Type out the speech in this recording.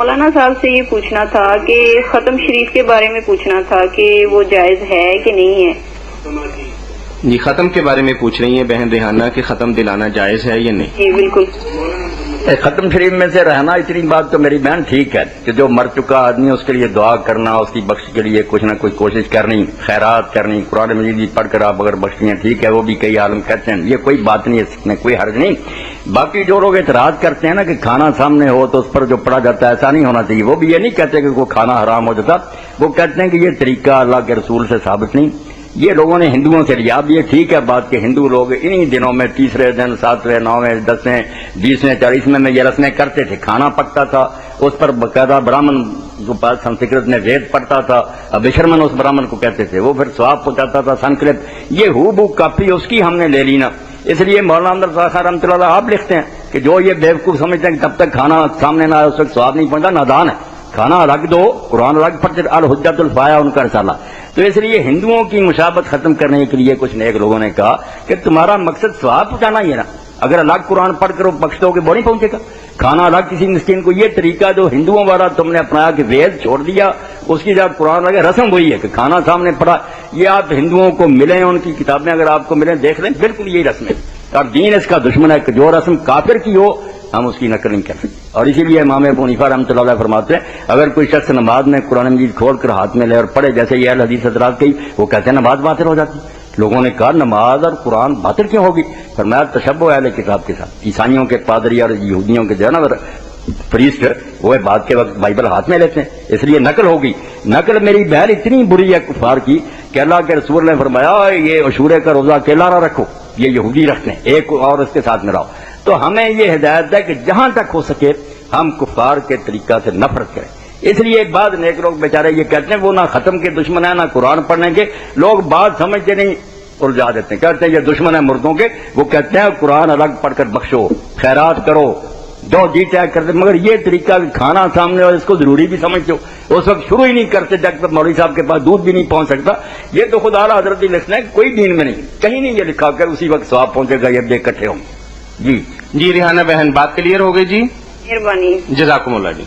مولانا صاحب سے یہ پوچھنا تھا کہ ختم شریف کے بارے میں پوچھنا تھا کہ وہ جائز ہے کہ نہیں ہے؟ جی ختم کے بارے میں پوچھ رہی ہیں بہن ریحانہ کہ ختم دلانا جائز ہے یا نہیں؟ جی بالکل. ختم شریف میں سے رہنا اتنی بات تو میری بہن ٹھیک ہے کہ جو مر چکا آدمی اس کے لیے دعا کرنا، اس کی بخش کے لیے کچھ نہ کچھ کوشش کرنی، خیرات کرنی، قرآن مجید بھی پڑھ کر آپ اگر بخشتی ہیں ٹھیک ہے، وہ بھی کئی عالم کہتے ہیں، یہ کوئی بات نہیں ہے، اس میں کوئی حرج نہیں. باقی جو لوگ اعتراض کرتے ہیں نا کہ کھانا سامنے ہو تو اس پر جو پڑھا جاتا ہے ایسا نہیں ہونا چاہیے، وہ بھی یہ نہیں کہتے کہ کوئی کھانا حرام ہو جاتا، وہ کہتے ہیں کہ یہ طریقہ اللہ کے رسول سے ثابت نہیں. یہ لوگوں نے ہندوؤں سے لیا. اب یہ ٹھیک ہے بات کہ ہندو لوگ انہی دنوں میں 30 دن 7ویں 9ویں 10ویں 20ویں 40ویں میں یہ رسمیں کرتے تھے. کھانا پکتا تھا، اس پر باقاعدہ برامن جو سنسکرت میں وید پڑھتا تھا، ابشرمن اس برامن کو کہتے تھے، وہ پھر ثواب پہنچاتا تھا سنسکرت. یہ ہو بو کاپی اس کی ہم نے لے لی نا. اس لیے مولانا احمد رضا خان رحمۃ اللہ آپ لکھتے ہیں کہ جو یہ بیوقوف سمجھتے ہیں کہ تب تک کھانا سامنے نہ آئے اس وقت ثواب نہیں پہنچتا، نادان ہے. کھانا الگ دو، قرآن الگ پڑھتے، الحجت الفایا ان کا رسالہ. تو اس لیے ہندوؤں کی مشابہت ختم کرنے کے لیے کچھ نیک لوگوں نے کہا کہ تمہارا مقصد ثواب پہنچانا ہی ہے نا، اگر الگ قرآن پڑھ کر وہ بخش دو گے وہ نہیں پہنچے گا. کھانا الگ کسی مسکین کو، یہ طریقہ جو ہندوؤں والا تم نے اپنایا کہ وید چھوڑ دیا اس کی جب قرآن لگے، رسم وہی ہے کہ کھانا سامنے پڑا. یہ آپ ہندوؤں کو ملیں، ان کی کتابیں اگر آپ کو ملیں دیکھ لیں، بالکل یہی رسم ہے. اور دین اس کا دشمن ہے کہ جو رسم کافر کی ہو ہم اس کی نقل نہیں کر سکتے. اور اسی لیے امام ابو حنیفہ رحمۃ اللہ علیہ فرماتے ہیں اگر کوئی شخص نماز میں قرآن مجید کھول کر ہاتھ میں لے اور پڑھے، جیسے یہ اہل حدیث حضرات کی، وہ کہتے ہیں نماز باطل ہو جاتی. لوگوں نے کہا نماز اور قرآن باطل کیوں ہوگی؟ فرمایا تشبہ اہل کتاب کے ساتھ. عیسائیوں کے پادری اور یہودیوں کے جو ہے نا پریسٹ، وہ بعد کے وقت بائبل ہاتھ میں لیتے ہیں، اس لیے نقل ہوگی. نقل میری بہن اتنی بری ہے کفار کی کہ اللہ کے رسول نے فرمایا یہ عاشورے کا روزہ اکیلا نہ رکھو، یہ یہودی رکھتے ہیں، ایک اور اس کے ساتھ میں رہو. تو ہمیں یہ ہدایت ہے کہ جہاں تک ہو سکے ہم کفار کے طریقہ سے نفرت کریں. اس لیے ایک بات نیک لوگ بیچارے یہ کہتے ہیں وہ نہ ختم کے دشمن ہیں نہ قرآن پڑھنے کے. لوگ بات سمجھتے نہیں، الجھا دیتے ہیں، کہتے ہیں یہ دشمن ہے مردوں کے. وہ کہتے ہیں قرآن الگ پڑھ کر بخشو، خیرات کرو، جو جی چاہے کرتے. مگر یہ طریقہ کھانا سامنے ہو اس کو ضروری بھی سمجھتے ہو، اس وقت شروع ہی نہیں کرتے جب تک مولوی صاحب کے پاس دودھ بھی نہیں پہنچ سکتا. یہ تو خدا اعلیٰ حضرت لکھنا ہے، کوئی دین میں نہیں، کہیں نہیں یہ لکھا کر اسی وقت ثواب پہنچے گا یہ اکٹھے ہوں. جی ریحانہ بہن بات کلیئر ہو گئی جی، مہربانی. جزاکم اللہ جی.